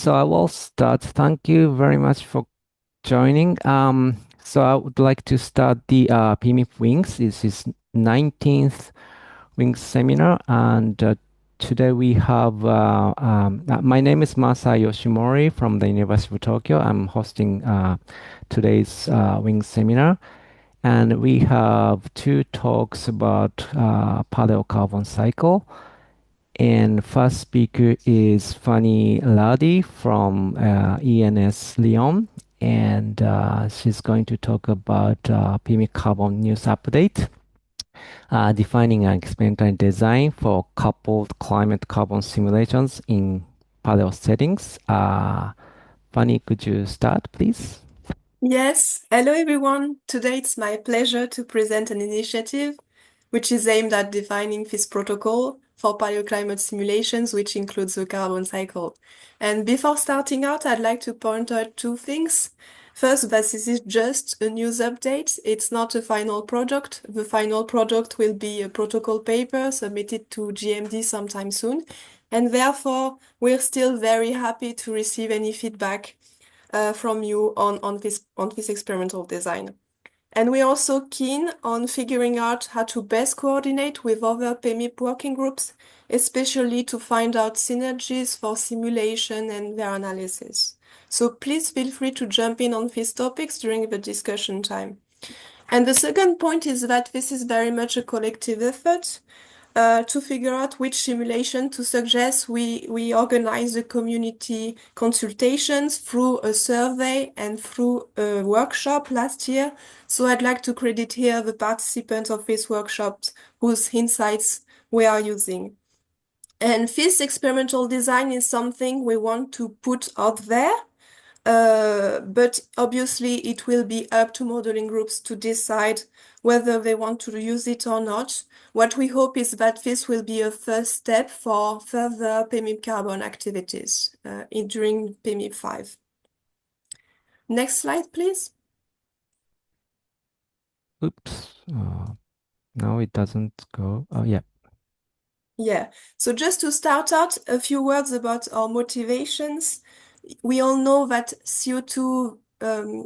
so I will start. Thank you very much for joining. So I would like to start the PMIP Wings. This is 19th Wings seminar, and today we have. My name is Masa Yoshimori from the University of Tokyo. I'm hosting today's Wings seminar, and we have two talks about paleo carbon cycle. And first speaker is Fanny Lhardy from ENS Lyon, and she's going to talk about PMIP-carbon news update, defining an experimental design for coupled climate carbon simulations in paleo settings. Fanny, could you start, please? Yes, hello everyone. Today it's my pleasure to present an initiative which is aimed at defining this protocol for paleoclimate simulations, which includes the carbon cycle. And before starting out, I'd like to point out two things. First, that this is just a news update. It's not a final product. The final product will be a protocol paper submitted to GMD sometime soon. And therefore, we're still very happy to receive any feedback from you on this experimental design. And we're also keen on figuring out how to best coordinate with other PMIP working groups, especially to find out synergies for simulation and their analysis. So please feel free to jump in on these topics during the discussion time. And the second point is that this is very much a collective effort to figure out which simulation to suggest. We organize the community consultations through a survey and through a workshop last year. So I'd like to credit here the participants of these workshops whose insights we are using. And this experimental design is something we want to put out there. But obviously it will be up to modeling groups to decide whether they want to use it or not. What we hope is that this will be a first step for further PMIP-carbon activities during PMIP 5. Next slide, please. Oops. No, it doesn't go. Oh, yeah. Yeah, so just to start out, a few words about our motivations. We all know that CO2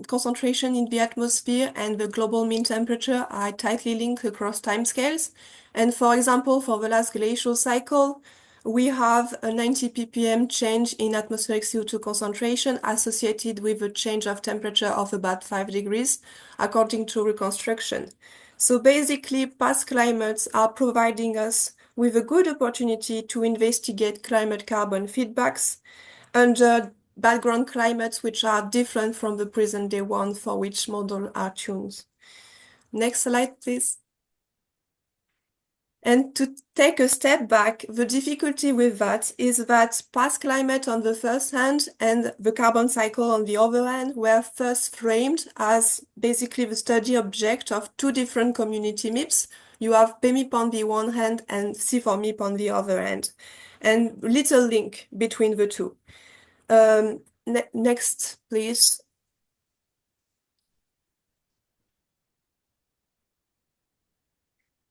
concentration in the atmosphere and the global mean temperature are tightly linked across timescales. And for example, for the last glacial cycle, we have a 90 ppm change in atmospheric CO2 concentration associated with a change of temperature of about 5 degrees, according to reconstruction. So basically, past climates are providing us with a good opportunity to investigate climate carbon feedbacks under background climates which are different from the present day one for which models are tuned. Next slide, please. And to take a step back, the difficulty with that is that past climate on the first hand and the carbon cycle on the other hand were first framed as basically the study object of two different community MIPs. You have PMIP on the one hand and C4MIP on the other hand, and little link between the two. Next, please.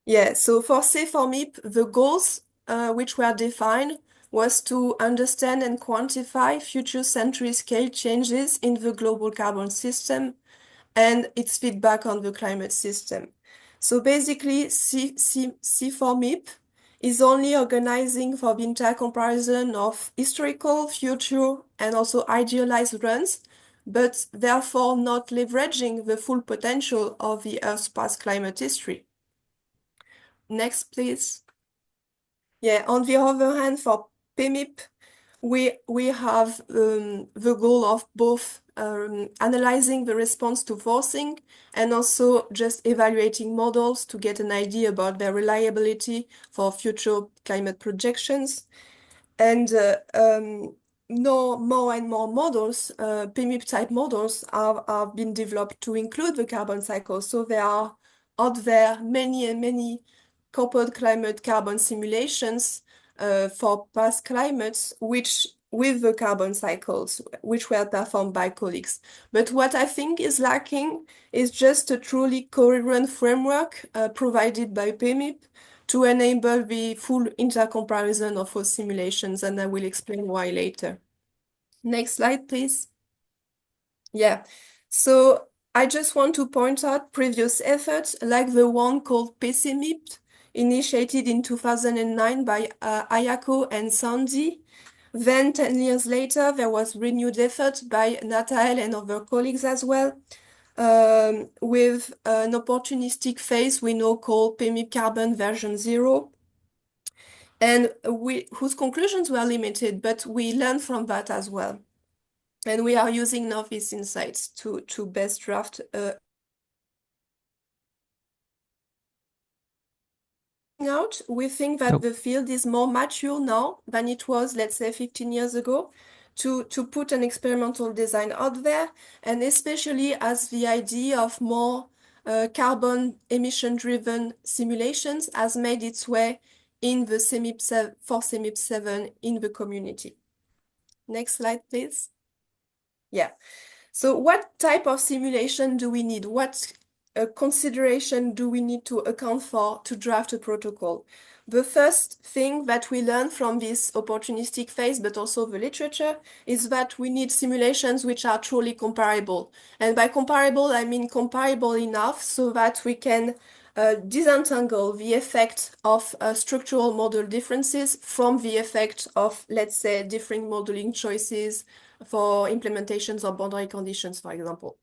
Yeah, so for C4MIP, the goals which were defined was to understand and quantify future century scale changes in the global carbon system and its feedback on the climate system. So basically, C4MIP is only organizing for the entire comparison of historical, future, and also idealized runs, but therefore not leveraging the full potential of the Earth's past climate history. Next, please. Yeah, on the other hand, for PMIP, we have the goal of both analyzing the response to forcing and also just evaluating models to get an idea about their reliability for future climate projections. And no, more and more models, PMIP type models, are being developed to include the carbon cycle. So there are out there many and many coupled climate carbon simulations for past climates, which with the carbon cycles, which were performed by colleagues. But what I think is lacking is just a truly coherent framework provided by PMIP to enable the full intercomparison of those simulations, and I will explain why later. Next slide, please. Yeah, so I just want to point out previous efforts like the one called PMIP, initiated in 2009 by Ayako and Sandy. Then 10 years later, there was renewed effort by Natael and other colleagues as well, with an opportunistic phase we now call PMIP-carbon version 0, and whose conclusions were limited, but we learned from that as well. And we are using now these insights to best draft out. We think that the field is more mature now than it was, let's say, 15 years ago, to put an experimental design out there, and especially as the idea of more carbon emission-driven simulations has made its way in the for CMIP-7 in the community. Next slide, please. Yeah. So what type of simulation do we need? What consideration do we need to account for to draft a protocol? The first thing that we learn from this opportunistic phase, but also the literature, is that we need simulations which are truly comparable. And by comparable, I mean comparable enough so that we can disentangle the effect of structural model differences from the effect of, let's say, different modeling choices for implementations of boundary conditions, for example.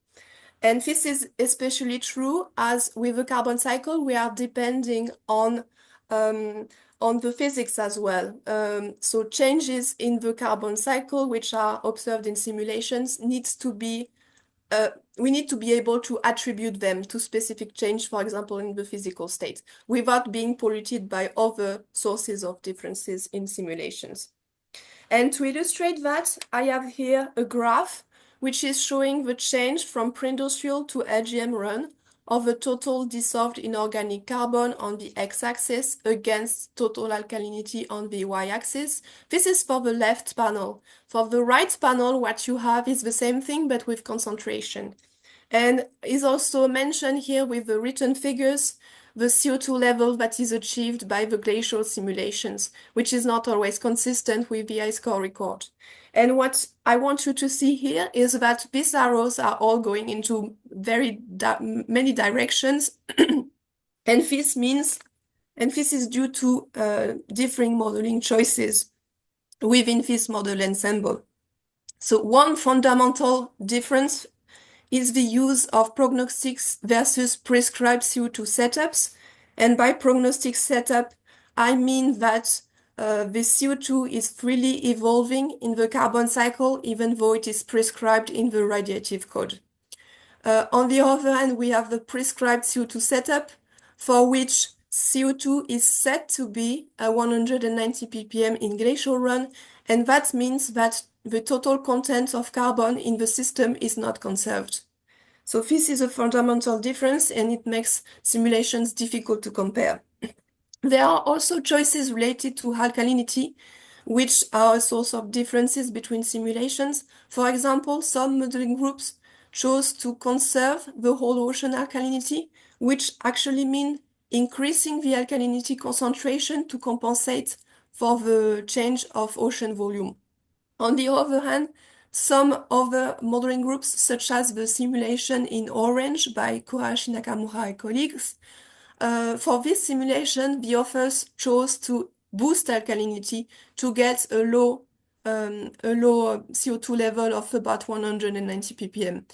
And this is especially true as with the carbon cycle, we are depending on the physics as well. So changes in the carbon cycle, which are observed in simulations, we need to be able to attribute them to specific change, for example, in the physical state, without being polluted by other sources of differences in simulations. And to illustrate that, I have here a graph which is showing the change from pre-industrial to LGM run of the total dissolved inorganic carbon on the x-axis against total alkalinity on the y-axis. This is for the left panel. For the right panel, what you have is the same thing, but with concentration. And is also mentioned here with the written figures, the CO2 level that is achieved by the glacial simulations, which is not always consistent with the ice core record. And what I want you to see here is that these arrows are all going into many directions. And this is due to differing modeling choices within this model ensemble. So one fundamental difference is the use of prognostics versus prescribed CO2 setups. And by prognostic setup, I mean that the CO2 is freely evolving in the carbon cycle, even though it is prescribed in the radiative code. On the other hand, we have the prescribed CO2 setup, for which CO2 is set to be 190 ppm in glacial run, and that means that the total content of carbon in the system is not conserved. So this is a fundamental difference, and it makes simulations difficult to compare. There are also choices related to alkalinity, which are a source of differences between simulations. For example, some modeling groups chose to conserve the whole ocean alkalinity, which actually mean increasing the alkalinity concentration to compensate for the change of ocean volume. On the other hand, some other modeling groups, such as the simulation in orange by Kobayashi, Nakamura and colleagues, for this simulation, the authors chose to boost alkalinity to get a low CO2 level of about 190 ppm.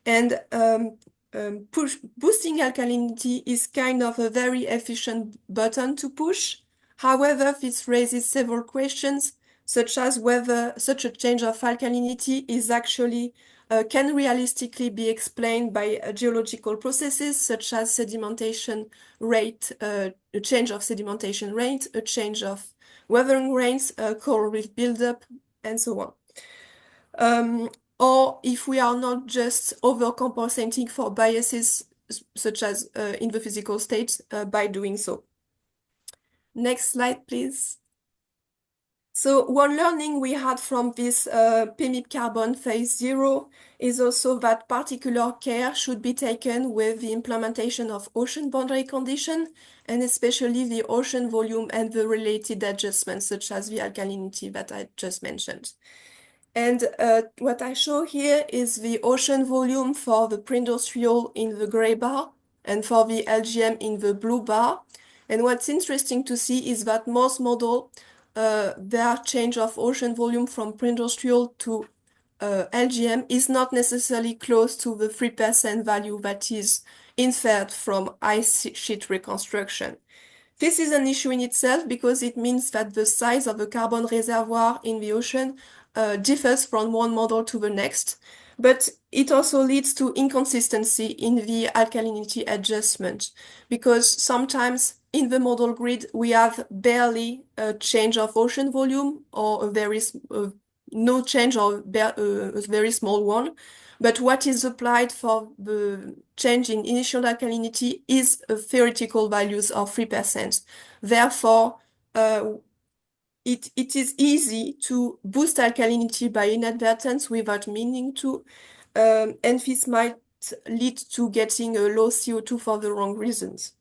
And boosting alkalinity is kind of a very efficient button to push. However, this raises several questions, such as whether such a change of alkalinity is actually can realistically be explained by geological processes such as sedimentation rate, a change of sedimentation rate, a change of weathering rates, coral reef buildup, and so on. Or if we are not just overcompensating for biases such as in the physical state by doing so. Next slide, please. So one learning we had from this PMIP-carbon phase 0 is also that particular care should be taken with the implementation of ocean boundary condition, and especially the ocean volume and the related adjustments such as the alkalinity that I just mentioned. And what I show here is the ocean volume for the pre-industrial in the gray bar and for the LGM in the blue bar. And what's interesting to see is that most model, their change of ocean volume from pre-industrial to LGM is not necessarily close to the 3% value that is inferred from ice sheet reconstruction. This is an issue in itself because it means that the size of the carbon reservoir in the ocean differs from one model to the next, but it also leads to inconsistency in the alkalinity adjustment because sometimes in the model grid we have barely a change of ocean volume or no change or a very small one. But what is applied for the change in initial alkalinity is a theoretical values of 3%. Therefore, it is easy to boost alkalinity by inadvertence without meaning to, and this might lead to getting a low CO2 for the wrong reasons.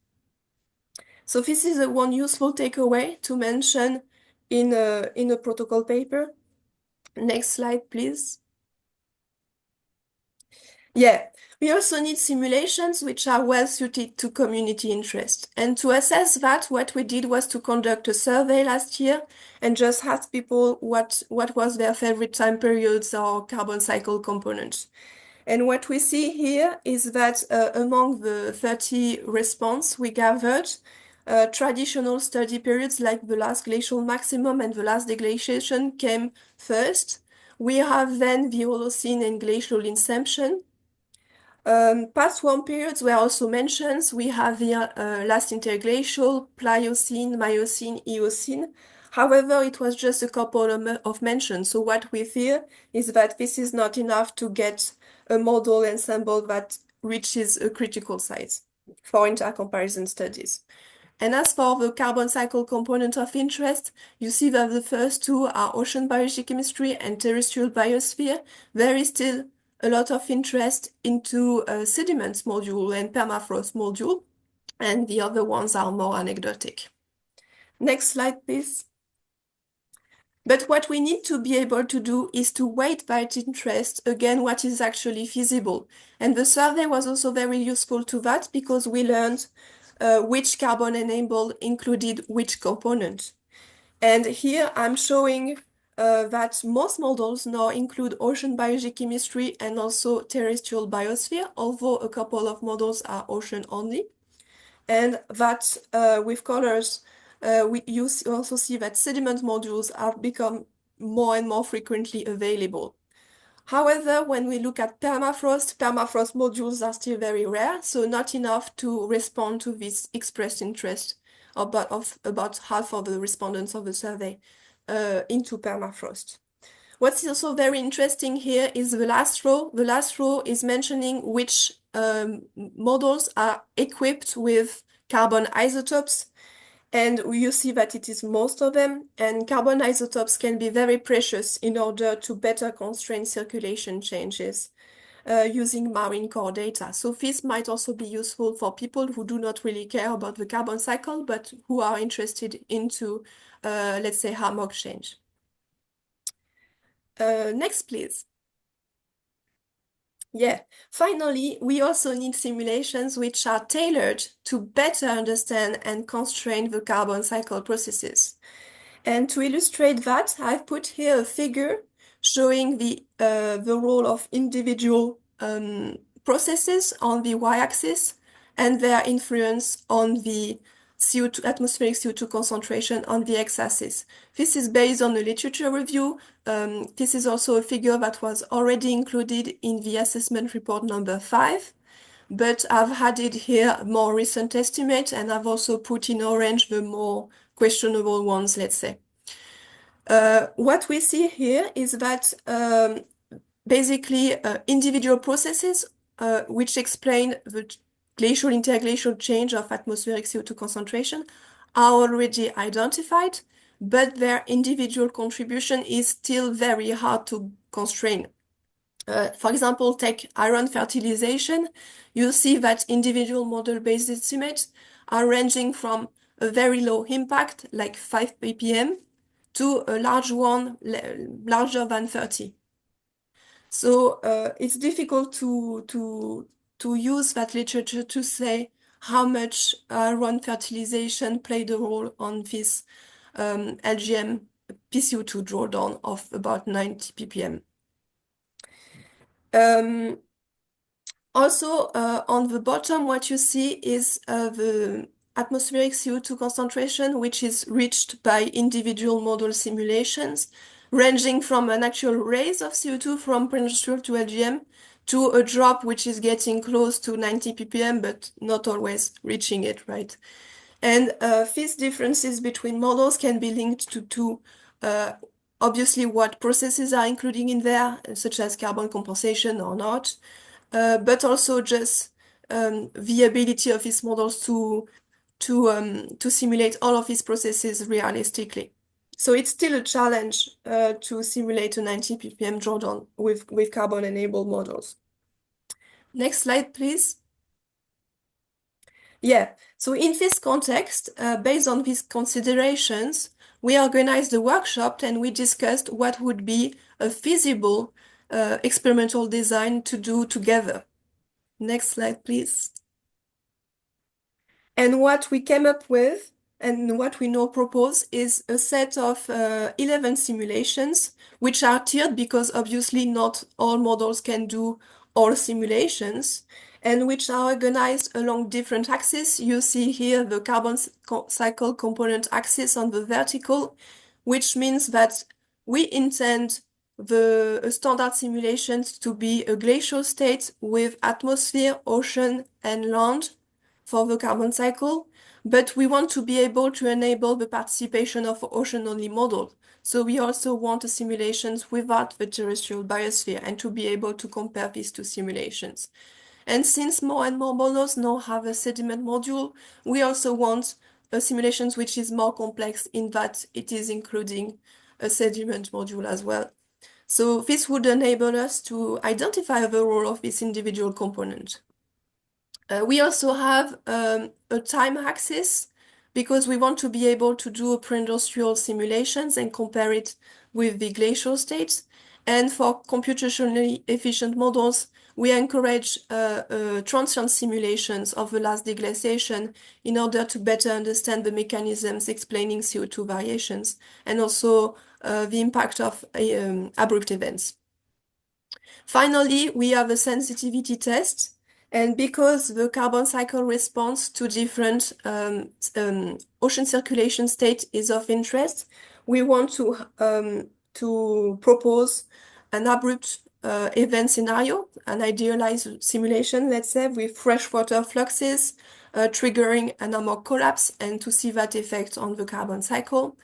So this is one useful takeaway to mention in a protocol paper. Next slide, please. Yeah, we also need simulations which are well suited to community interest. And to assess that, what we did was to conduct a survey last year and just ask people what was their favorite time periods or carbon cycle components. And what we see here is that among the 30 response we gathered, traditional study periods like the last glacial maximum and the last deglaciation came first. We have then the Holocene and glacial inception. Past warm periods were also mentioned. We have the last interglacial, Pliocene, Miocene, Eocene. However, it was just a couple of mentions. So what we fear is that this is not enough to get a model ensemble that reaches a critical size for intercomparison studies. And as for the carbon cycle component of interest, you see that the first two are ocean biogeochemistry and terrestrial biosphere. There is still a lot of interest into sediments module and permafrost module, and the other ones are more anecdotic. Next slide, please. But what we need to be able to do is to weight that interest again what is actually feasible. And the survey was also very useful to that because we learned which carbon enable included which component. And here I'm showing that most models now include ocean biogeochemistry and also terrestrial biosphere, although a couple of models are ocean only. And that with colors, you also see that sediment modules have become more and more frequently available. However, when we look at permafrost modules are still very rare, so not enough to respond to this expressed interest about half of the respondents of the survey into permafrost. What's also very interesting here is the last row. The last row is mentioning which models are equipped with carbon isotopes. And you see that it is most of them, and carbon isotopes can be very precious in order to better constrain circulation changes using marine core data. So this might also be useful for people who do not really care about the carbon cycle, but who are interested into, let's say, hammock change. Next, please. Yeah, finally, we also need simulations which are tailored to better understand and constrain the carbon cycle processes. And to illustrate that, I've put here a figure showing the role of individual processes on the y-axis and their influence on the CO2, atmospheric CO2 concentration on the x-axis. This is based on a literature review. This is also a figure that was already included in the assessment report number 5, but I've added here more recent estimates, and I've also put in orange the more questionable ones, let's say. What we see here is that basically individual processes which explain the glacial interglacial change of atmospheric CO2 concentration are already identified, but their individual contribution is still very hard to constrain. For example, take iron fertilization. You see that individual model-based estimates are ranging from a very low impact, like 5 ppm, to a large one, larger than 30. So it's difficult to use that literature to say how much iron fertilization played a role on this LGM PCO2 drawdown of about 90 ppm. Also, on the bottom, what you see is the atmospheric CO2 concentration, which is reached by individual model simulations, ranging from an actual raise of CO2 from pre-industrial to LGM to a drop which is getting close to 90 ppm, but not always reaching it, right? And these differences between models can be linked to obviously what processes are including in there, such as carbon compensation or not, but also just the ability of these models to simulate all of these processes realistically. So it's still a challenge to simulate a 90 ppm drawdown with carbon-enabled models. Next slide, please. Yeah, so in this context, based on these considerations, we organized a workshop and we discussed what would be a feasible experimental design to do together. Next slide, please. And what we came up with and what we now propose is a set of 11 simulations, which are tiered because obviously not all models can do all simulations, and which are organized along different axes. You see here the carbon cycle component axis on the vertical, which means that we intend the standard simulations to be a glacial state with atmosphere, ocean, and land for the carbon cycle, but we want to be able to enable the participation of ocean-only models. So we also want simulations without the terrestrial biosphere and to be able to compare these two simulations. And since more and more models now have a sediment module, we also want simulations which is more complex in that it is including a sediment module as well. So this would enable us to identify the role of this individual component. We also have a time axis because we want to be able to do pre-industrial simulations and compare it with the glacial states. And for computationally efficient models, we encourage transient simulations of the last deglaciation in order to better understand the mechanisms explaining CO2 variations and also the impact of abrupt events. Finally, we have a sensitivity test. And because the carbon cycle response to different ocean circulation state is of interest, we want to propose an abrupt event scenario, an idealized simulation, let's say, with freshwater fluxes triggering an amok collapse and to see that effect on the carbon cycle.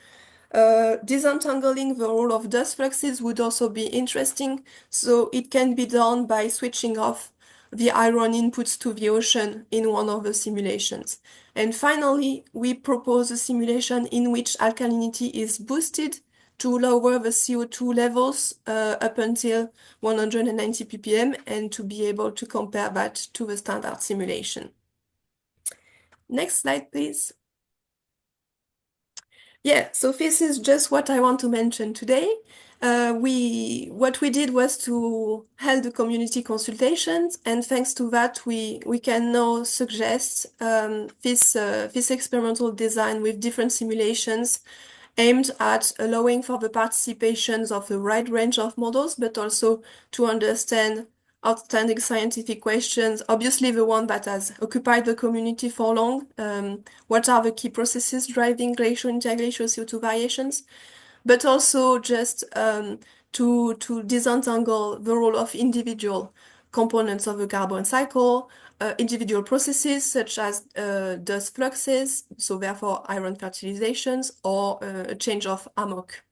Disentangling the role of dust fluxes would also be interesting, so it can be done by switching off the iron inputs to the ocean in one of the simulations. And finally, we propose a simulation in which alkalinity is boosted to lower the CO2 levels up until 190 ppm and to be able to compare that to the standard simulation. Next slide, please. Yeah, so this is just what I want to mention today. What we did was to hold the community consultations, and thanks to that, we can now suggest this experimental design with different simulations aimed at allowing for the participations of a wide range of models, but also to understand outstanding scientific questions, obviously the one that has occupied the community for long. What are the key processes driving glacial and interglacial CO2 variations? But also just to disentangle the role of individual components of the carbon cycle, individual processes such as dust fluxes, so therefore iron fertilizations, or a change of amok.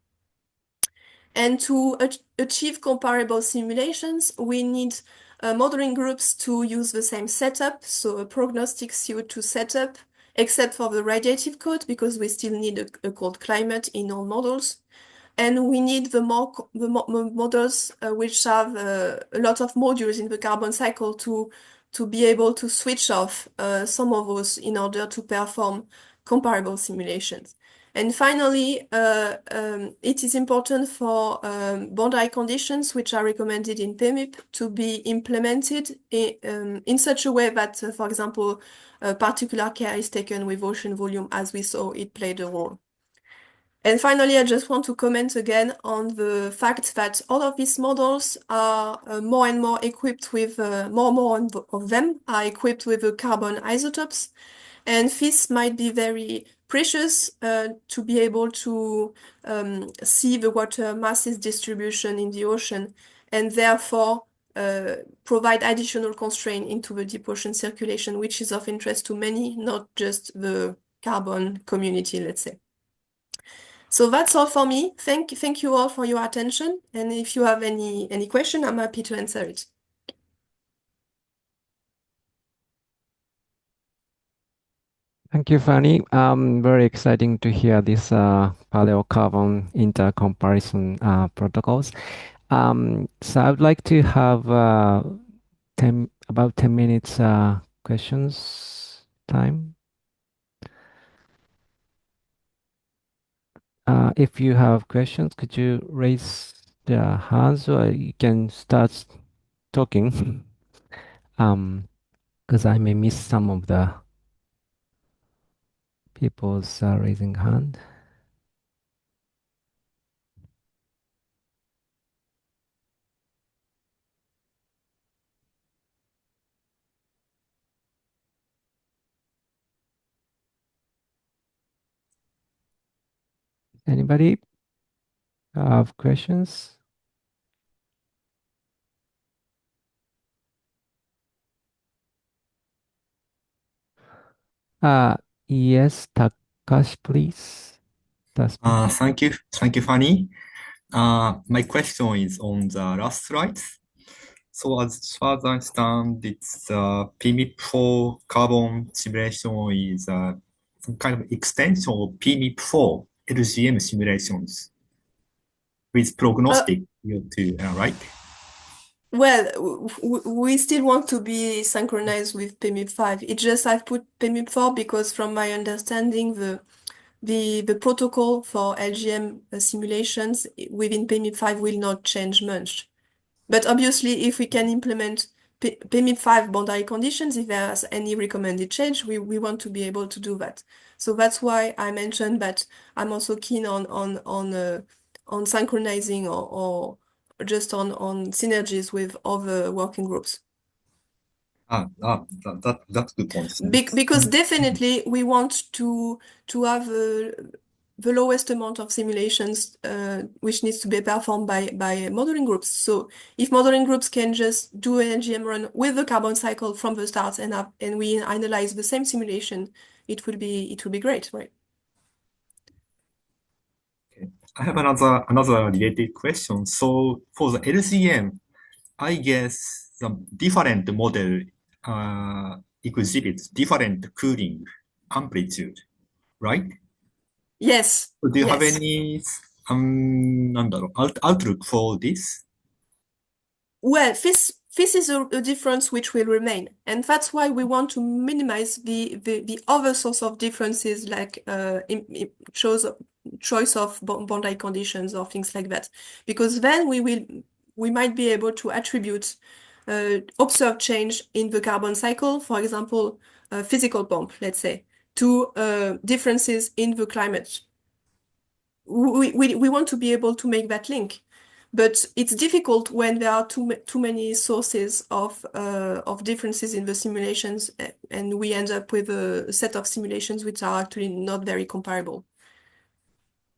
And to achieve comparable simulations, we need modeling groups to use the same setup, so a prognostic CO2 setup, except for the radiative code, because we still need a cold climate in all models. And we need the models which have a lot of modules in the carbon cycle to be able to switch off some of those in order to perform comparable simulations. And finally, it is important for boundary conditions which are recommended in PMIP to be implemented in such a way that, for example, particular care is taken with ocean volume, as we saw it played a role. And finally, I just want to comment again on the fact that all of these models are more and more equipped with, more of them are equipped with the carbon isotopes. And this might be very precious to be able to see the water masses distribution in the ocean and therefore provide additional constraint into the deep ocean circulation, which is of interest to many, not just the carbon community, let's say. So that's all for me. Thank you all for your attention. And if you have any question, I'm happy to answer it. Thank you, Fanny. Very exciting to hear this paleocarbon intercomparison protocols. So I would like to have about 10 minutes questions time. If you have questions, could you raise the hands or you can start talking? Because I may miss some of the people's raising hand. Anybody have questions? Uh, yes, Takashi, please. Speak. Thank you, Fanny. My question is on the last slide. So as far as I understand, it's PMIP-4 carbon simulation is some kind of extension of PMIP-4 LGM simulations with prognostic CO2, right? Well, we still want to be synchronized with PMIP-5. It just I've put PMIP-4 because from my understanding, the protocol for LGM simulations within PMIP-5 will not change much. But obviously, if we can implement PMIP-5 boundary conditions, if there's any recommended change, we want to be able to do that. So that's why I mentioned that I'm also keen on synchronizing or just on synergies with other working groups. That's good point. Thanks. Because definitely we want to have the lowest amount of simulations which needs to be performed by modeling groups. So if modeling groups can just do an NGM run with the carbon cycle from the start and we analyze the same simulation, it would be great, right? Okay. I have another related question. So for the LCM, I guess the different model exhibits different cooling amplitude, right? Yes, So do you have yes. any outlook for this? Well, this is a difference which will remain, and that's why we want to minimize the other source of differences like choice of boundary conditions or things like that, because then we might be able to attribute observed change in the carbon cycle, for example, physical pump, let's say, to differences in the climate. We want to be able to make that link. But it's difficult when there are too many sources of differences in the simulations, and we end up with a set of simulations which are actually not very comparable.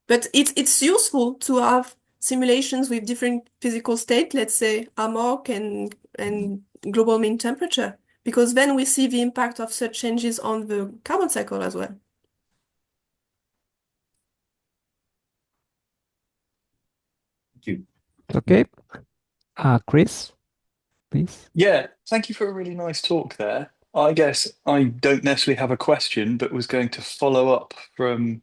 But it's useful to have simulations with different physical state, let's say AMOC and global mean temperature, because then we see the impact of such changes on the carbon cycle as well. Thank you. Okay. Chris, please. Yeah, thank you for a really nice talk there. I guess I don't necessarily have a question, but was going to follow up from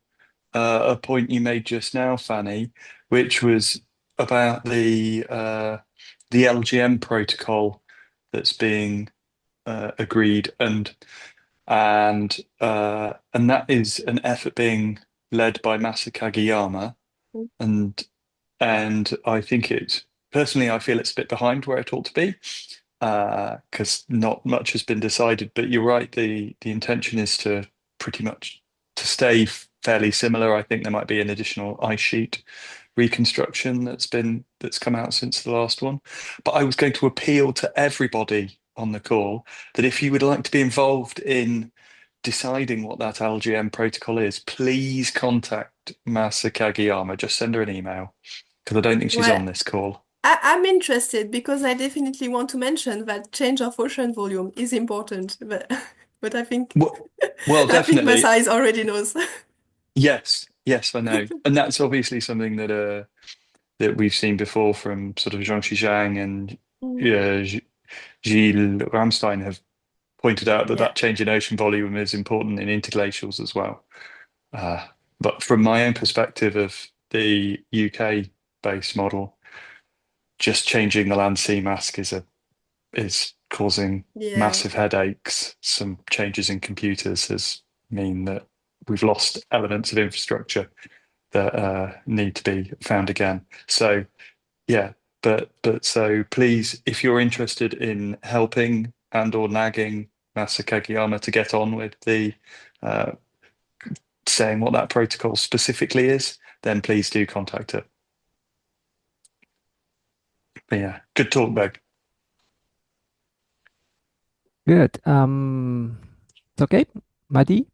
a point you made just now, Fanny, which was about the LGM protocol that's being agreed, and that is an effort being led by Masa Kageyama, and I think personally I feel it's a bit behind where it ought to be, because not much has been decided. But you're right, the intention is to pretty much to stay fairly similar. I think there might be an additional ice sheet reconstruction that's come out since the last one. But I was going to appeal to everybody on the call that if you would like to be involved in deciding what that LGM protocol is, please contact Masa Kageyama. Just send her an email, because I don't think she's Well, on this call. I'm interested because I definitely want to mention that change of ocean volume is important, but but I think Well, I think definitely. Masai already knows. Yes, I know. And that's obviously something that we've seen before from sort of Zhongxi Zhang and Gilles Ramstein have pointed out that Yeah. that change in ocean volume is important in interglacials as well. But from my own perspective of the UK-based model, just changing the land sea mask is causing Yeah. massive headaches. Some changes in computers mean that we've lost elements of infrastructure that need to be found again. So yeah, but so please, if you're interested in helping and or nagging Masa Kageyama to get on with the saying what that protocol specifically is, then please do contact her. But yeah, good talk, Meg. Good. Okay, Maddie,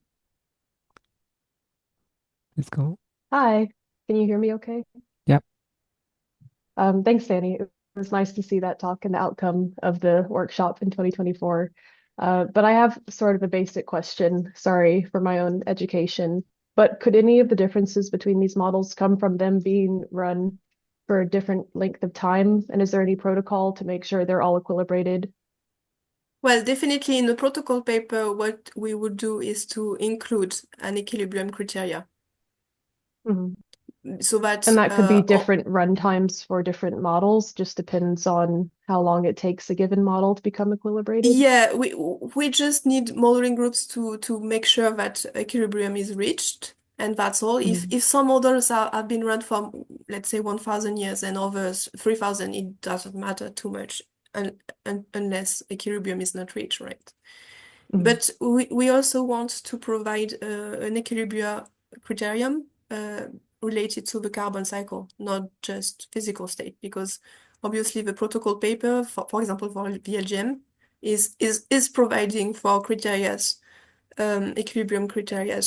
let's go. Hi, can you hear me okay? Yep. Thanks, Fanny. It was nice to see that talk and the outcome of the workshop in 2024. But I have sort of a basic question, sorry for my own education, but could any of the differences between these models come from them being run for a different length of time? And is there any protocol to make sure they're all equilibrated? Well, definitely in the protocol paper, what we would do is to include an equilibrium criteria. Mhm. So that And that could be different run times for different models, just depends on how long it takes a given model to become equilibrated. yeah, we just need modeling groups to make sure that equilibrium is reached, and that's all. If some models have been run for, let's say, 1,000 years and others 3,000, it doesn't matter too much unless equilibrium is not reached, right? But we also want to provide an equilibrium criterion related to the carbon cycle, not just physical state, because obviously the protocol paper, for example, for the LGM, is providing for criteria, equilibrium criteria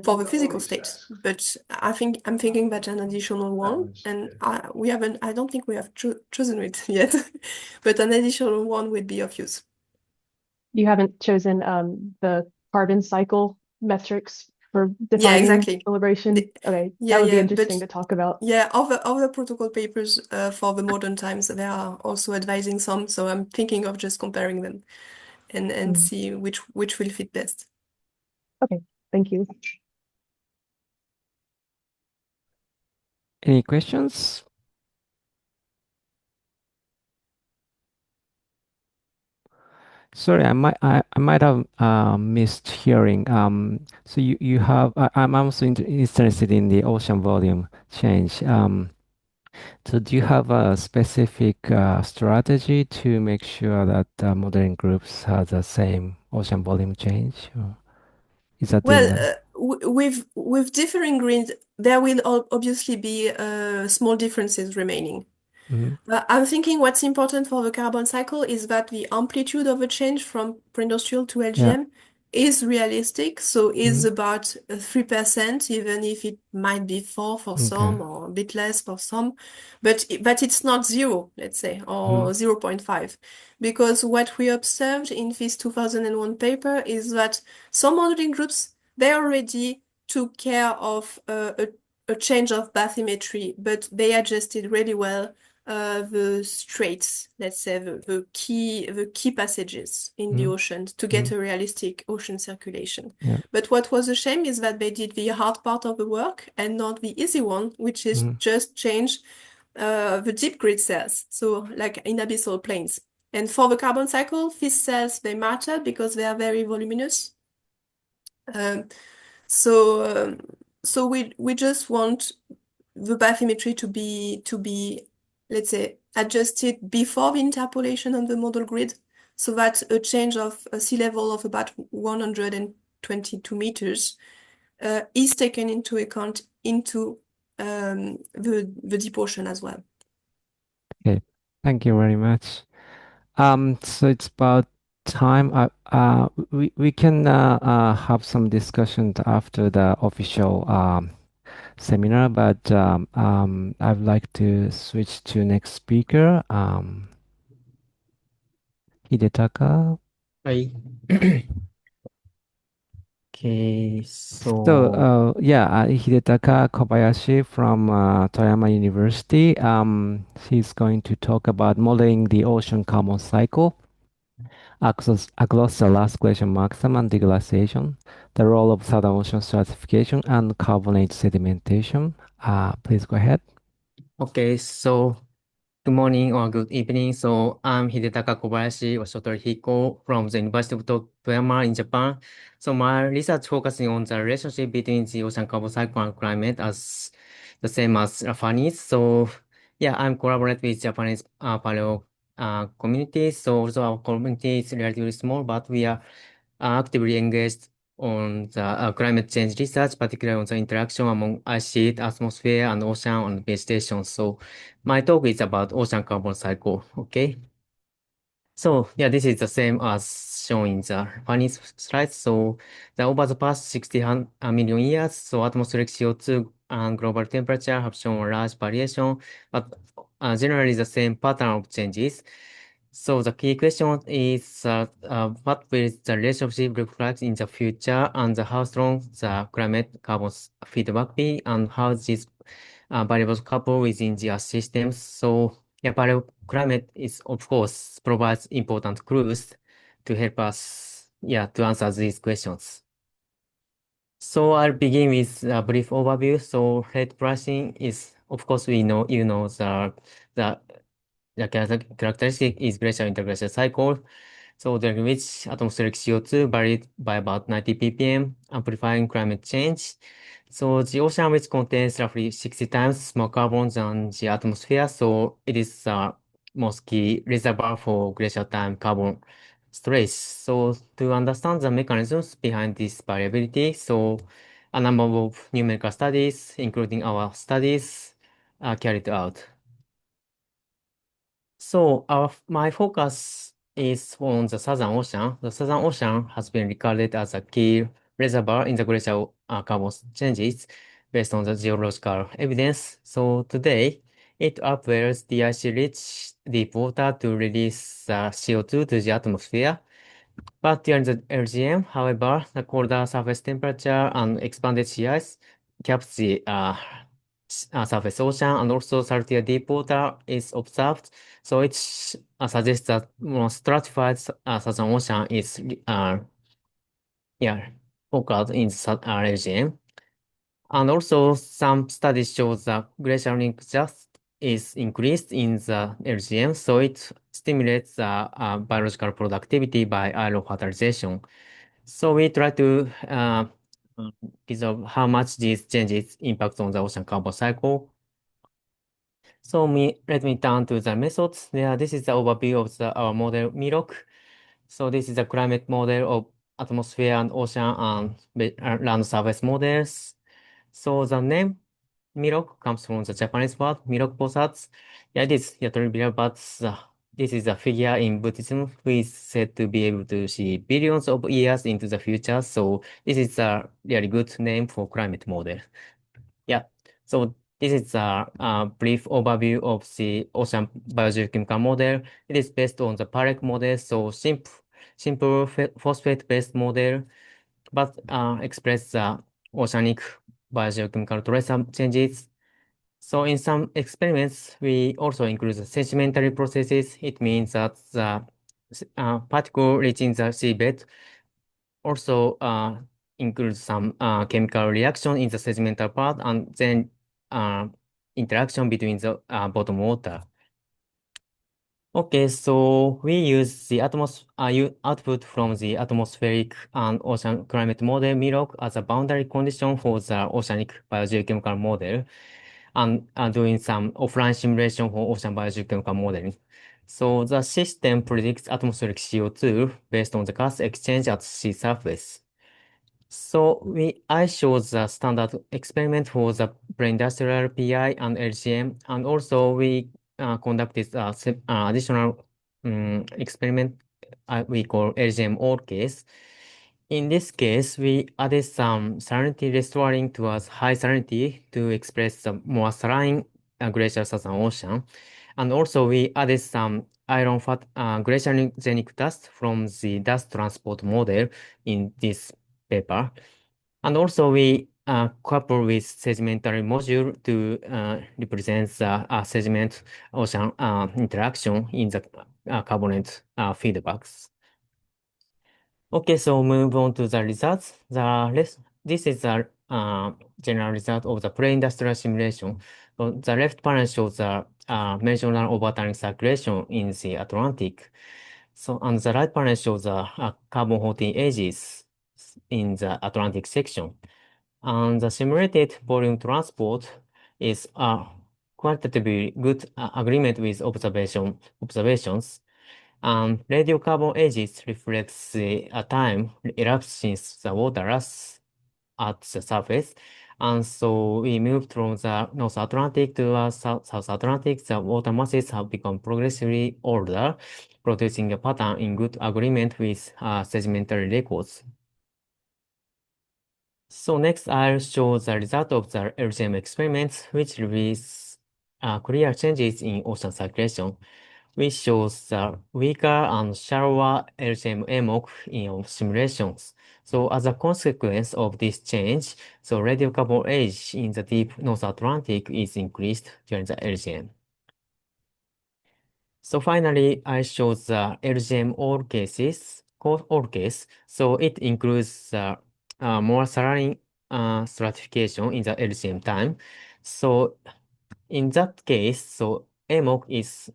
for the physical state. But I'm thinking that an additional one, and I don't think we have chosen it yet, but an additional one would be of use. You haven't chosen the carbon cycle metrics for Yeah, defining exactly. equilibration? Okay, Yeah, that would be yeah, interesting but to talk about. yeah, other protocol papers for the modern times, they are also advising some, so I'm thinking of just comparing them and see which will fit best. Okay, thank you. Any questions? Sorry, I might have missed hearing. So you have I'm also interested in the ocean volume change. So do you have a specific strategy to make sure that modeling groups have the same ocean volume change? Or is that in the... Well, with differing grids, there will obviously be small differences remaining. Mhm. I'm thinking what's important for the carbon cycle is that the amplitude of a change from pre-industrial to Yeah. LGM is realistic, so is Mhm. about 3%, even if it might be 4 for Okay. some or a bit less for some, but it's not zero, let's say, or 0.5. Because what we observed in this 2001 paper is that some modeling groups, they already took care of a change of bathymetry, but they adjusted really well the straits, let's say the key passages in the ocean to get a realistic ocean circulation. Yeah. But what was a shame is that they did the hard part of the work and not the easy one, which is just change the deep grid cells, so like in abyssal plains. And for the carbon cycle, these cells, they matter because they are very voluminous. So so we just want the bathymetry to be, let's say, adjusted before the interpolation on the model grid, so that a change of a sea level of about 122 meters is taken into account into the deep ocean as well. Okay, thank you very much. So it's about time. We can have some discussions after the official seminar, but I'd like to switch to next speaker, Hidetaka. はい。Okay, So, so Hidetaka Kobayashi from Toyama University. He's going to talk about modeling the ocean carbon cycle across the last glacial maximum and deglaciation, the role of Southern Ocean stratification, and carbonate sedimentation. Please go ahead. okay, so good morning or good evening. So I'm Hidetaka Kobayashi or shortly Hiko from the University of Toyama in Japan. So my research focusing on the relationship between the ocean carbon cycle and climate as the same as Fanny's. So yeah, I'm collaborate with Japanese paleo community. So also our community is relatively small, but we are actively engaged on the climate change research, particularly on the interaction among ice sheet, atmosphere, and ocean and vegetation. So my talk is about ocean carbon cycle, okay? So yeah, this is the same as shown in the funny slides. So over the past 60 million years, so atmospheric CO2 and global temperature have shown a large variation, but generally the same pattern of changes. So the key question is what will the relationship look like in the future, and how strong the climate carbon feedback be, and how these variables couple within the systems. So yeah, paleoclimate is of course provides important clues to help us to answer these questions. So I'll begin with a brief overview. So rate pricing is, of course, we know the characteristic is glacial interglacial cycle. So during which atmospheric CO2 varied by about 90 ppm, amplifying climate change. So the ocean which contains roughly 60 times more carbon than the atmosphere, so it is the most key reservoir for glacial time carbon storage. So to understand the mechanisms behind this variability, so a number of numerical studies, including our studies, are carried out. So my focus is on the Southern Ocean. The Southern Ocean has been regarded as a key reservoir in the glacial carbon changes based on the geological evidence. So today, it upwells the icy rich deep water to release CO2 to the atmosphere. But during the LGM, however, the colder surface temperature and expanded sea ice caps the surface ocean, and also saltier deep water is observed. So it suggests that more stratified Southern Ocean is focal in the LGM. And also some studies show that glacial link just is increased in the LGM, so it stimulates biological productivity by aerofertilization. So we try to observe how much these changes impact on the ocean carbon cycle. So let me turn to the methods. Yeah, this is the overview of our model MIROC. So this is the climate model of atmosphere and ocean and land surface models. So the name MIROC comes from the Japanese word Mirok Bosatsu. Yeah, it is trivial, but this is a figure in Buddhism who is said to be able to see billions of years into the future. So this is a really good name for climate model. Yeah. So this is a brief overview of the ocean biogeochemical model. It is based on the PAREC model, so simple phosphate-based model, but express the oceanic biogeochemical trace changes. So in some experiments, we also include the sedimentary processes. It means that the particle reaching the seabed also includes some chemical reaction in the sedimentary part, and then interaction between the bottom water. Okay, so we use the output from the atmospheric and ocean climate model MIROC as a boundary condition for the oceanic biogeochemical model, and doing some offline simulation for ocean biogeochemical modeling. So the system predicts atmospheric CO2 based on the gas exchange at sea surface. So I show the standard experiment for the pre-industrial PI and LCM, and also we conducted additional experiment we call LCM all case. In this case, we added some salinity restoring towards high salinity to express the more saline glacial southern ocean. And also we added some iron fat glaciogenic dust from the dust transport model in this paper. And also we couple with sedimentary module to represent the sediment ocean interaction in the carbonate feedbacks. Okay, so move on to the results. This is the general result of the pre-industrial simulation. So the left panel shows the measurable overturning circulation in the Atlantic. So, and the right panel shows the carbon-14 edges in the Atlantic section. And the simulated volume transport is a quantitatively good agreement with observations. Radiocarbon edges reflects the time elapsed since the water loss at the surface. And so we moved from the North Atlantic to South Atlantic. The water masses have become progressively older, producing a pattern in good agreement with sedimentary records. So next, I'll show the result of the LCM experiments, which reveals clear changes in ocean circulation, which shows the weaker and shallower LCM MOC in simulations. So as a consequence of this change, so radiocarbon age in the deep North Atlantic is increased during the LCM. So finally, I show the LGM all case. So it includes more saline stratification in the LGM time. So in that case, so AMOC is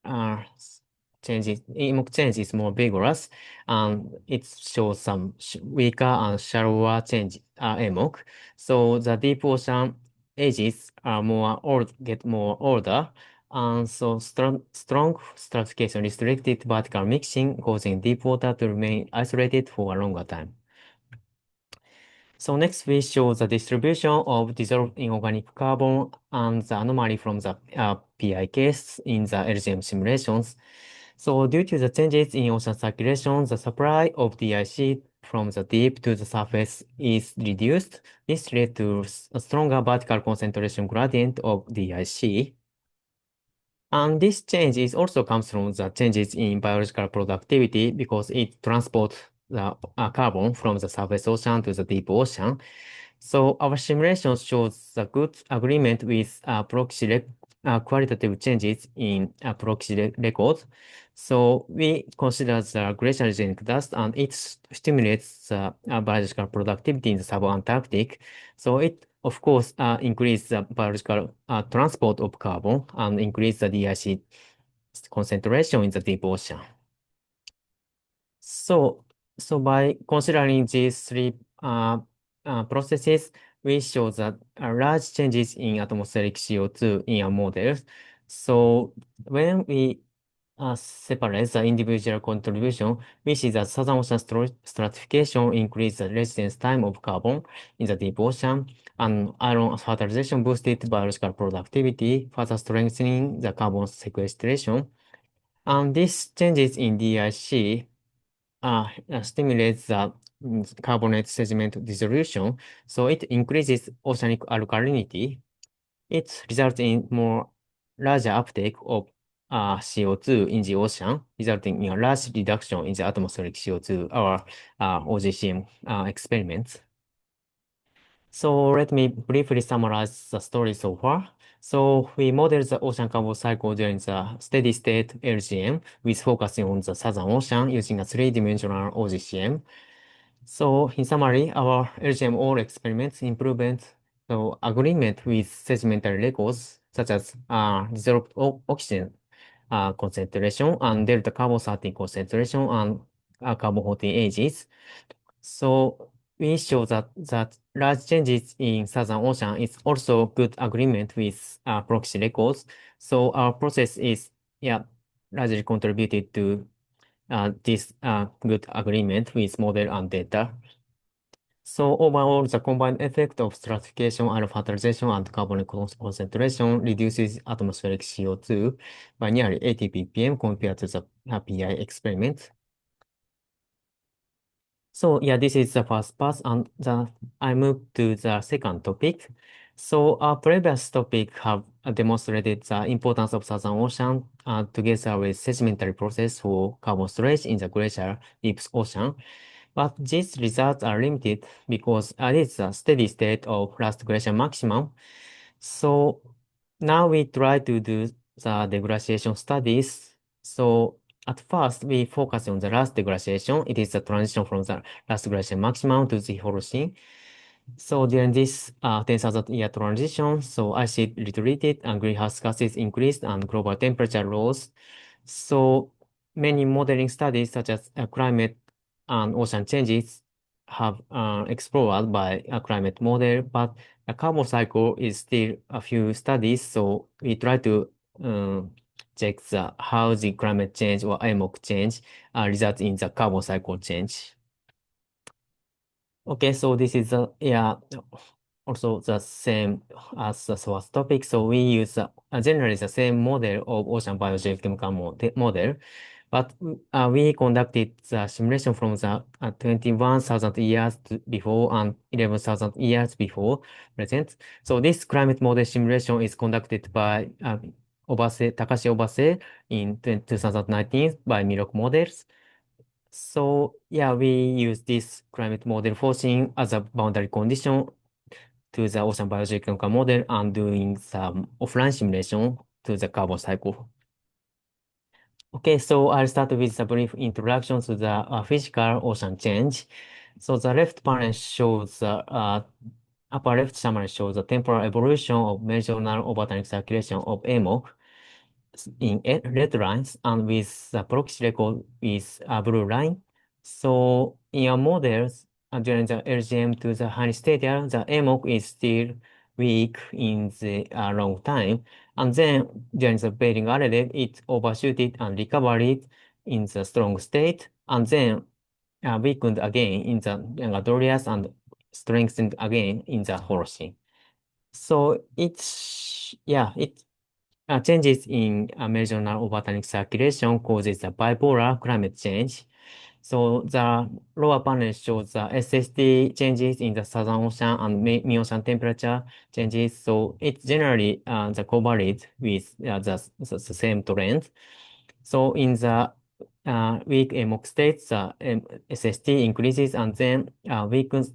AMOC change is more vigorous, and it shows some weaker and shallower change AMOC. So the deep ocean edges are get more older. And so strong stratification restricted vertical mixing, causing deep water to remain isolated for a longer time. So next we show the distribution of dissolved inorganic carbon and the anomaly from the PI case in the LGM simulations. So due to the changes in ocean circulation, the supply of DIC from the deep to the surface is reduced. This led to a stronger vertical concentration gradient of DIC. And this change also comes from the changes in biological productivity because it transports the carbon from the surface ocean to the deep ocean. So our simulation shows a good agreement with qualitative changes in proxy records. So we consider the glaciogenic dust, and it stimulates biological productivity in the subantarctic. So it, of course, increase the biological transport of carbon and increase the DIC concentration in the deep ocean. So by considering these three processes, we show that large changes in atmospheric CO2 in our models. So when we separate the individual contribution, we see that southern ocean stratification increased the residence time of carbon in the deep ocean, and iron fertilization boosted biological productivity, further strengthening the carbon sequestration. And these changes in DIC stimulates the carbonate sediment dissolution, so it increases oceanic alkalinity. It results in more larger uptake of CO2 in the ocean, resulting in a large reduction in the atmospheric CO2, our OGCM experiments. So let me briefly summarize the story so far. So we modeled the ocean carbon cycle during the steady state LGM with focusing on the Southern Ocean using a three-dimensional OGCM. So in summary, our LGM all experiments improvement agreement with sedimentary records such as dissolved oxygen concentration and delta carbon 13 concentration and carbon 14 ages. So we show that large changes in Southern Ocean is also good agreement with proxy records. So our process is largely contributed to this good agreement with model and data. So overall, the combined effect of stratification, alpha-fertilization, and carbon concentration reduces atmospheric CO2 by nearly 80 ppm compared to the PI experiment. So this is the first part, and I move to the second topic. So our previous topic have demonstrated the importance of Southern Ocean together with sedimentary process for carbon storage in the glacial deep ocean. But these results are limited because it is a steady state of last glacial maximum. So now we try to do the deglaciation studies. So at first, we focus on the last deglaciation. It is the transition from the last glacial maximum to the Holocene. So during this 10,000 year transition, so ice retreated and greenhouse gases increased and global temperature rose. So many modeling studies such as climate and ocean changes have explored by a climate model, but the carbon cycle is still a few studies. So we try to check how the climate change or AMOC change results in the carbon cycle change. Okay, so this is also the same as the source topic. So we use generally the same model of ocean biogeochemical model, but we conducted the simulation from the 21,000 years before and 11,000 years before present. So this climate model simulation is conducted by Takashi Obase in 2019 by Mirok Models. So we use this climate model forcing as a boundary condition to the ocean biogeochemical model and doing some offline simulation to the carbon cycle. Okay, so I'll start with a brief introduction to the physical ocean change. So the left panel shows the upper left summary shows the temporal evolution of meridional overturning circulation of AMOC in red lines and with the proxy record with a blue line. So in our models, during the LGM to the high stadia, the AMOC is still weak in the long time. And then during the Bering array, it overshooted and recovered in the strong state. And then weakened again in the younger Dorias and strengthened again in the Holocene. So changes in meridional overturning circulation causes the bipolar climate change. So the lower panel shows the SST changes in the Southern Ocean and mean-ocean temperature changes. So it's generally the correlate with the same trend. So in the weak AMOC states, SST increases and then weakens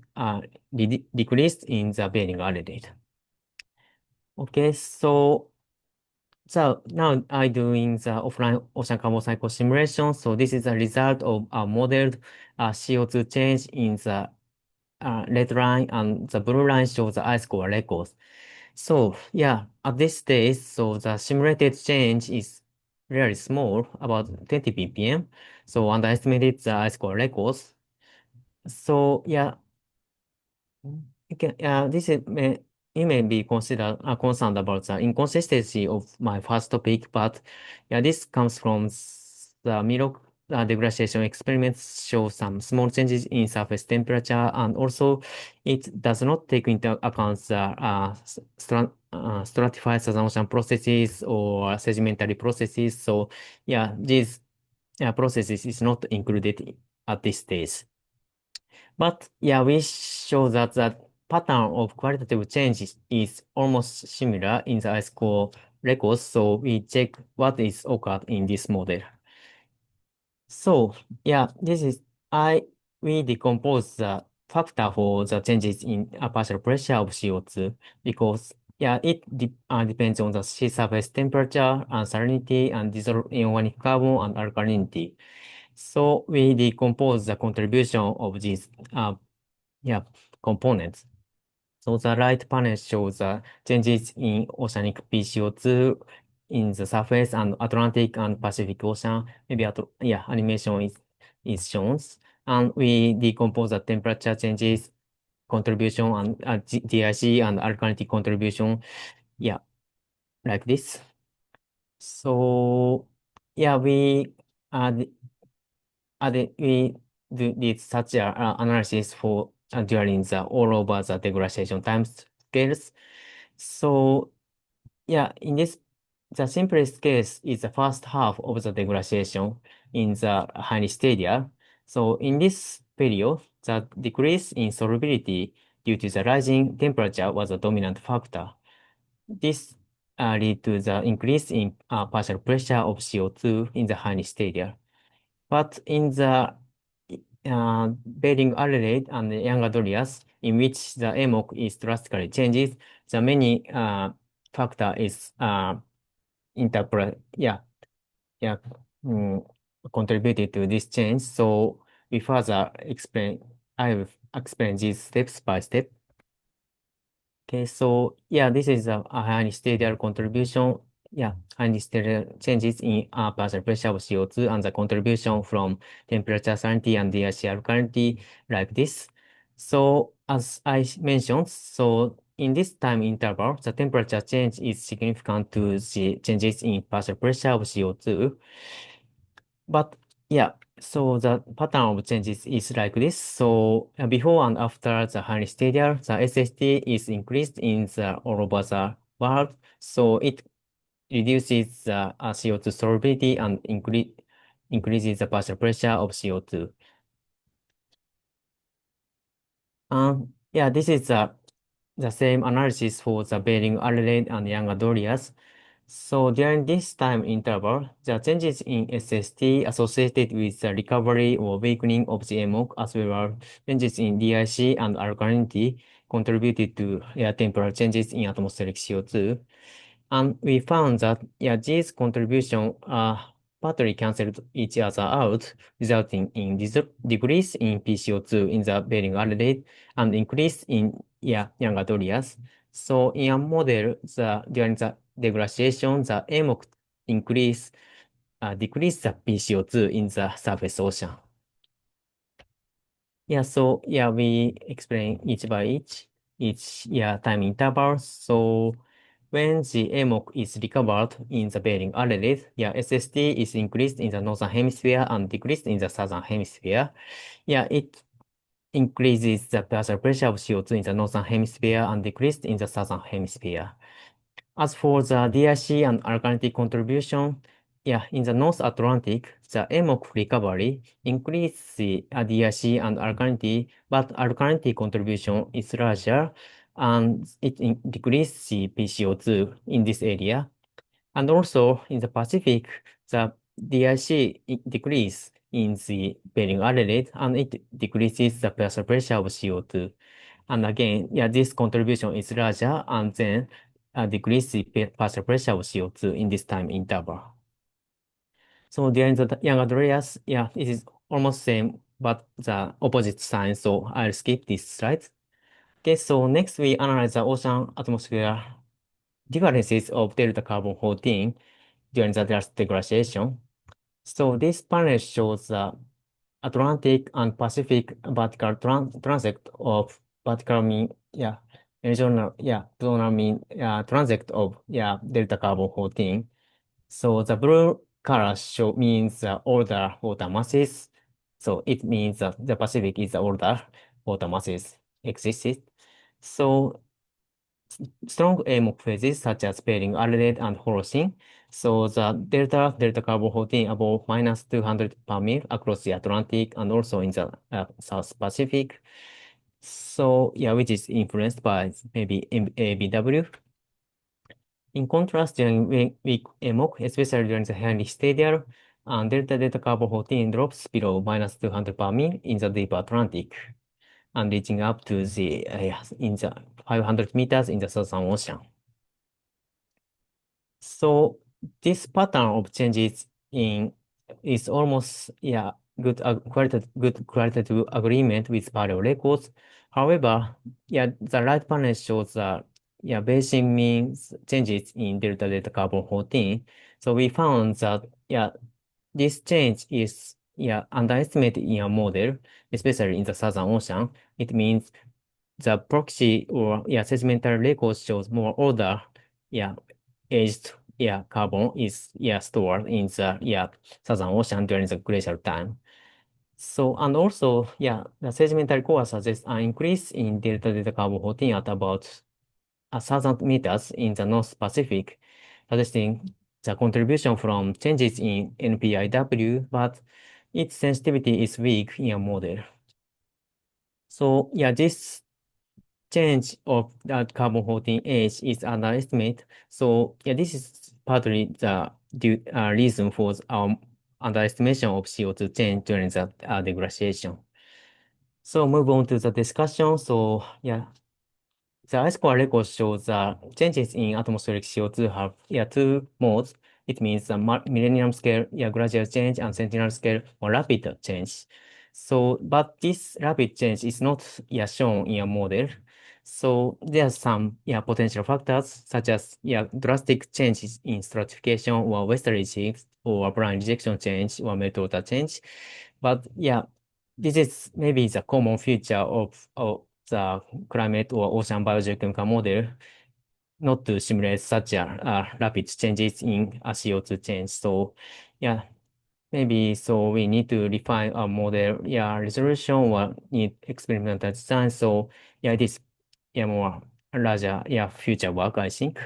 decreased in the Bering array. Okay, so now I'm doing the offline ocean carbon cycle simulation. So this is a result of a modeled CO2 change in the red line, and the blue line shows the ice core records. So at this stage, so the simulated change is really small, about 20 ppm. So underestimated the ice core records. So this is you may be considered concerned about the inconsistency of my first topic, but this comes from the Mirok deglaciation experiments show some small changes in surface temperature, and also it does not take into account the stratified Southern Ocean processes or sedimentary processes. So these processes is not included at this stage. But we show that the pattern of qualitative change is almost similar in the ice core records, so we check what is occurred in this model. So this is we decompose the factor for the changes in partial pressure of CO2 because it depends on the sea surface temperature and salinity and dissolved inorganic carbon and alkalinity. So we decompose the contribution of these components. So the right panel shows the changes in oceanic PCO2 in the surface and Atlantic and Pacific Ocean. Maybe animation is shown. And we decompose the temperature changes, contribution and DIC and alkalinity contribution. Yeah, like this. So yeah, we did such a analysis for during the all over the degradation time scales. So yeah, in this, the simplest case is the first half of the degradation in the high stadia. So in this period, the decrease in solubility due to the rising temperature was a dominant factor. This lead to the increase in partial pressure of CO2 in the high stadia. But in the bearing Adelaide and young Adolias, in which the AMOC is drastically changes, the many factor is contributed to this change. So we further explain, I will explain these steps by step. Okay, so yeah, this is a highly stable contribution. Yeah, highly stable changes in partial pressure of CO2 and the contribution from temperature salinity and DIC alkalinity like this. So as I mentioned, so in this time interval, the temperature change is significant to the changes in partial pressure of CO2. But yeah, so the pattern of changes is like this. So before and after the high stadium, the SST is increased in the all over the world. So it reduces the CO2 solubility and increases the partial pressure of CO2. Yeah, this is the same analysis for the Bering Adelaide and Young Adolias. So during this time interval, the changes in SST associated with the recovery or weakening of the AMOC as well as changes in DIC and alkalinity contributed to air temperature changes in atmospheric CO2. And we found that these contributions partly canceled each other out, resulting in decrease in PCO2 in the Bering Adelaide and increase in young Adolias. So in a model, during the deglaciation, the AMOC decrease the PCO2 in the surface ocean. So we explain each by each time interval. So when the AMOC is recovered in the Bering Adelaide, SST is increased in the northern hemisphere and decreased in the southern hemisphere. It increases the partial pressure of CO2 in the northern hemisphere and decreased in the southern hemisphere. As for the DIC and alkalinity contribution, in the North Atlantic, the AMOC recovery increased the DIC and alkalinity, but alkalinity contribution is larger, and it decreased the PCO2 in this area. And also in the Pacific, the DIC decrease in the Bering Adelaide, and it decreases the partial pressure of CO2. And again, this contribution is larger, and then decrease the partial pressure of CO2 in this time interval. So during the young Andreas, it is almost same, but the opposite sign. So I'll skip this slide. Okay, so next we analyze the ocean atmosphere differences of delta carbon 14 during the degradation. So this panel shows the Atlantic and Pacific vertical transect of vertical mean, regional, zonal mean, transect of, delta carbon 14. So the blue color means the older water masses. So it means that the Pacific is the older water masses existed. So strong AMOC phases such as Bering Adelaide and Holocene. So the delta carbon 14 above minus 200 per mil across the Atlantic and also in the South Pacific. So which is influenced by maybe ABW. In contrast, during weak AMOC, especially during the Henry stadial, and delta carbon 14 drops below minus 200 per mil in the deep Atlantic and reaching up to the in the 500 meters in the Southern Ocean. So this pattern of changes is almost good qualitative agreement with paleo records. However, the right panel shows the basing means changes in delta delta carbon 14. So we found that, this change is, underestimated in a model, especially in the Southern Ocean. It means the proxy or, sedimentary record shows more older, aged, carbon is, stored in the, Southern Ocean during the glacial time. So, and also, the sedimentary core suggests an increase in delta delta carbon 14 at about 1,000 meters in the North Pacific, suggesting the contribution from changes in NPIW, but its sensitivity is weak in a model. So, this change of that carbon 14 age is underestimate. So, this is partly the reason for our underestimation of CO2 change during the deglaciation. So move on to the discussion. So the ice core record shows changes in atmospheric CO2 have two modes. It means the millennium scale, gradual change, and centennial scale or rapid change. So, but this rapid change is not shown in a model. So there are some potential factors such as drastic changes in stratification or westerly shifts or brine rejection change or meltwater change. But this is maybe the common feature of the climate or ocean biogeochemical model, not to simulate such rapid changes in CO2 change. So, maybe so we need to refine a model, resolution or need experimental design. So, it is more larger, future work, I think.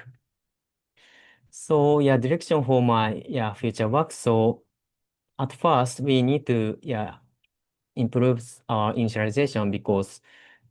So, direction for my future work. So, at first we need to improve our initialization because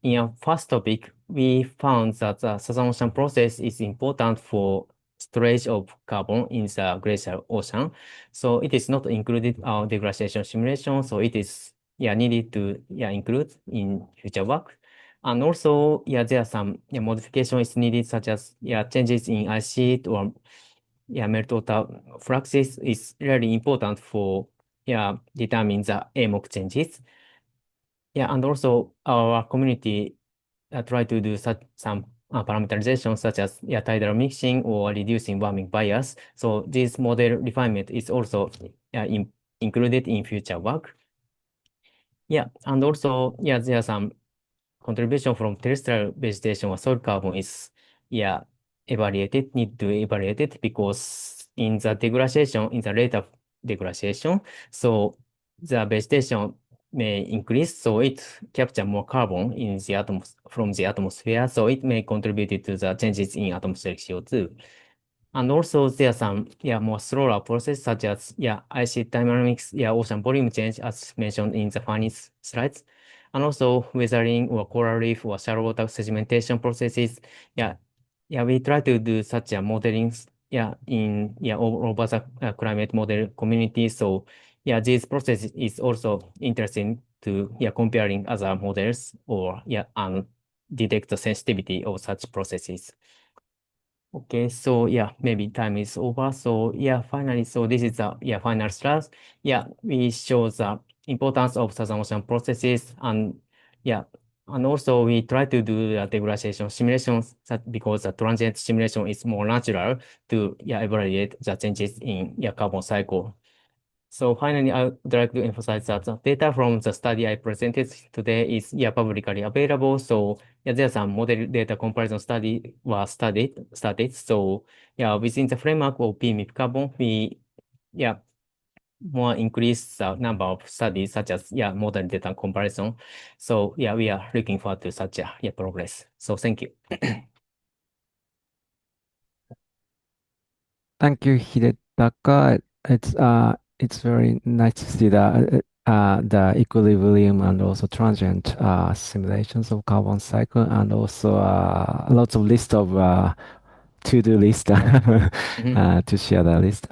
in a first topic, we found that the subsumption process is important for storage of carbon in the glacial ocean. So it is not included our deglaciation simulation. So it is needed to include in future work. And also, there are some modification is needed, such as changes in ice sheet or meltwater fluxes is really important for determine the AMOC changes. And also our community try to do some parameterization such as tidal mixing or reducing warming bias. So this model refinement is also included in future work. And also, there are some contribution from terrestrial vegetation or soil carbon is, need to evaluate it because in the deglaciation, in the rate of deglaciation, so the vegetation may increase, so it capture more carbon in the from the atmosphere, so it may contribute to the changes in atmospheric CO2. And also there are some more slower process such as ice dynamics, ocean volume change as mentioned in the Fanny's slides. And also weathering or coral reef or shallow water sedimentation processes. We try to do such a modeling in all over the climate model community. So this process is also interesting to comparing other models or and detect the sensitivity of such processes. Okay, so maybe time is over. So finally, so this is the final slide. We show the importance of Southern Ocean processes and and also we try to do the degradation simulations because the transient simulation is more natural to evaluate the changes in carbon cycle. So finally, I would like to emphasize that the data from the study I presented today is publicly available. So there's some model data comparison study was started. So within the framework of PMIP-carbon, we more increase the number of studies such as model data comparison. So we are looking forward to such a progress. So thank you. Thank you, Hidetaka. It's very nice to see the equilibrium and also transient simulations of carbon cycle, and also lots of list of to-do list to share the list.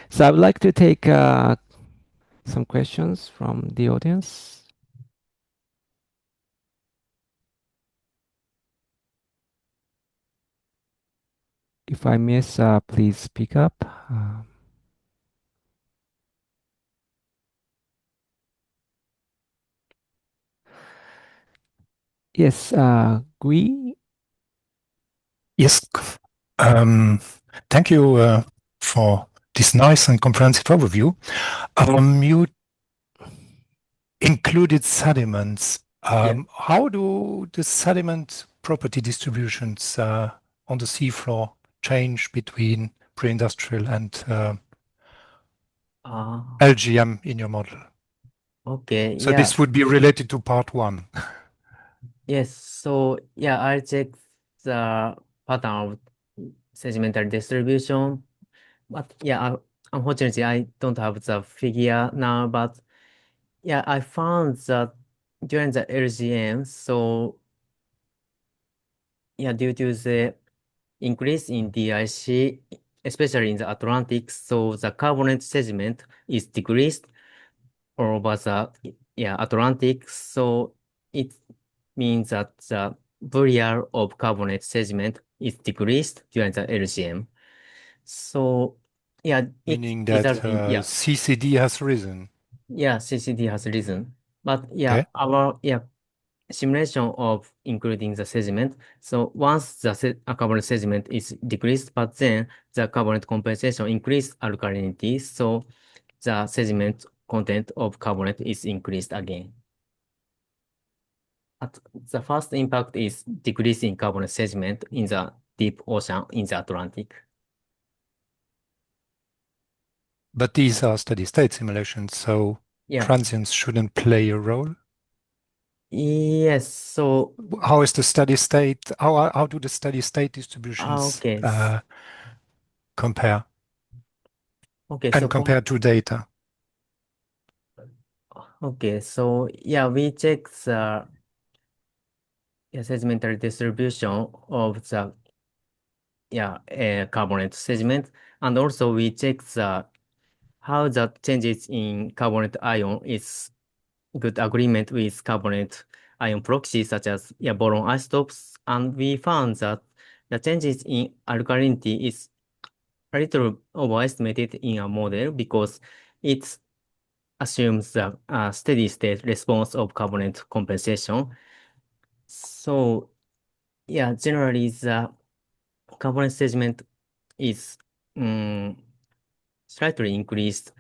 So I would like to take some questions from the audience. If I miss, please speak up. Yes, Gui. Yes. Thank you for this nice and comprehensive overview. You included sediments. Yeah. How do the sediment property distributions on the seafloor change between pre-industrial and LGM in your model? Okay. So Yeah. this would be related to part one. Yes. So yeah, I check the pattern of sedimentary distribution, but yeah, unfortunately, I don't have the figure now. But yeah, I found that during the LGM, so yeah, due to the increase in DIC, especially in the Atlantic, so the carbonate sediment is decreased all over the Atlantic. So it means that the volume of carbonate sediment is decreased during the LGM. So yeah, it Meaning that resulting CCD has risen. yeah, CCD has risen. But Okay. our simulation of including the sediment. So once the carbonate sediment is decreased, but then the carbonate compensation increased alkalinity, so the sediment content of carbonate is increased again. The first impact is decrease in carbonate sediment in the deep ocean in the Atlantic. But these are steady state simulations, so transients shouldn't play a role. Yes. So how is the steady state? How do the steady state distributions compare? Okay. And compare to data. Okay. So yeah, we check the sedimentary distribution of the carbonate sediment, and also we check how the changes in carbonate ion is good agreement with carbonate ion proxies such as boron isotopes, and we found that the changes in alkalinity is a little overestimated in a model because it assumes the steady state response of carbonate compensation. So yeah, generally the carbonate sediment is slightly increased,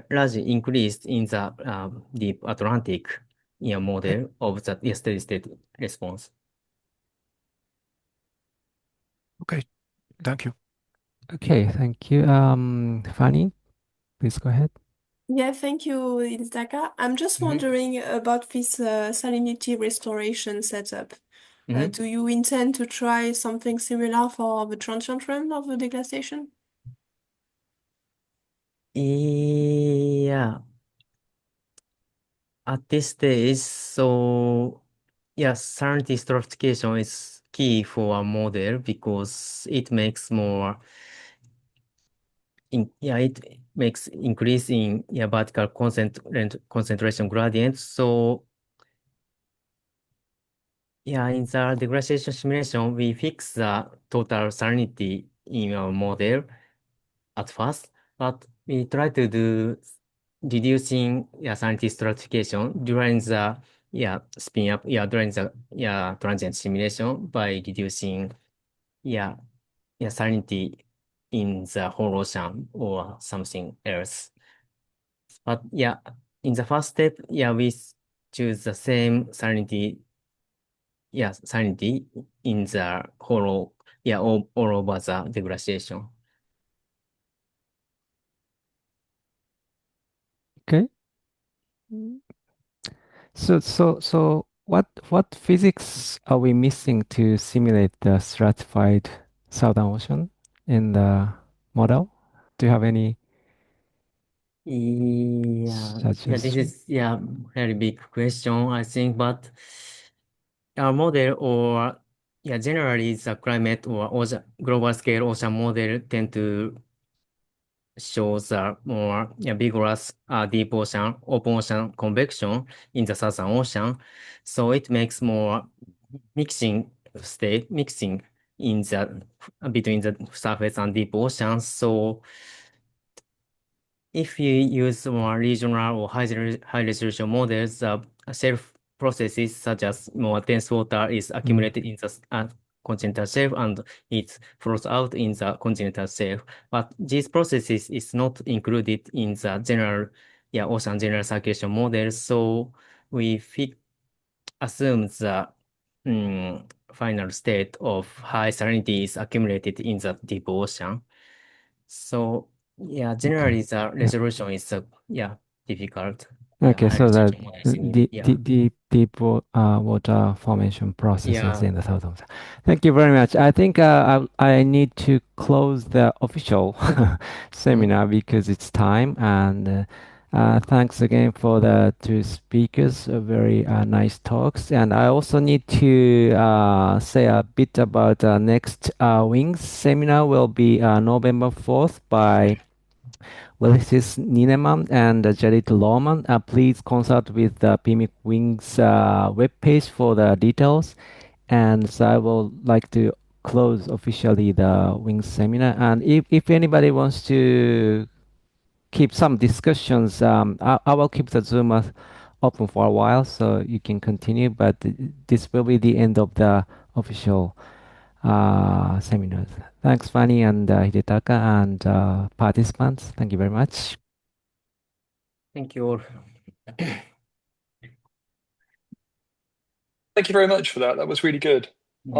largely increased in the deep Atlantic in a model of the steady state response. Okay, thank you. Okay, thank you. Fanny, please go ahead. Yeah, thank you, Hidetaka. I'm just wondering about this salinity restoration setup. Do you intend to try something similar for the transient run of the deglaciation? Yeah. At this stage, so salinity stratification is key for a model because it makes more it makes increase in vertical concentration gradient. So in the degradation simulation, we fix the total salinity in our model at first, but we try to do reducing salinity stratification during the spin up during the transient simulation by reducing salinity in the whole ocean or something else. But in the first step, we choose the same salinity salinity in the whole all over the degradation. Okay. So what physics are we missing to simulate the stratified Southern Ocean in the model? Do you have any this is very big question, I think, but our model or generally the climate or ocean, global scale ocean model tend to show the more vigorous deep ocean, open ocean convection in the Southern Ocean. So it makes more mixing in the between the surface and deep ocean. So if you use more regional or high resolution models, self processes such as more dense water is accumulated in the congenital cell and it flows out in the congenital cell. But these processes is not included in the general, ocean general circulation model. So we assume the final state of high salinity is accumulated in the deep ocean. So generally the resolution is difficult. Okay, high so the resolution model is needed. deep water formation processes Yeah. in the south of. Thank you very much. I think I need to close the official seminar because it's time. And thanks again for the two speakers. Very nice talks. And I also need to say a bit about next Wings seminar will be November 4th by. Well, this is Nineman and Jared Lohman. Please consult with the PMIP Wings webpage for the details. And so I would like to close officially the Wings seminar. And if anybody wants to keep some discussions, I will keep the Zoom open for a while so you can continue. But this will be the end of the official seminars. Thanks, Fanny and Hidetaka and participants. Thank you very much. Thank you all. Thank you very much for that. That was really good. I'm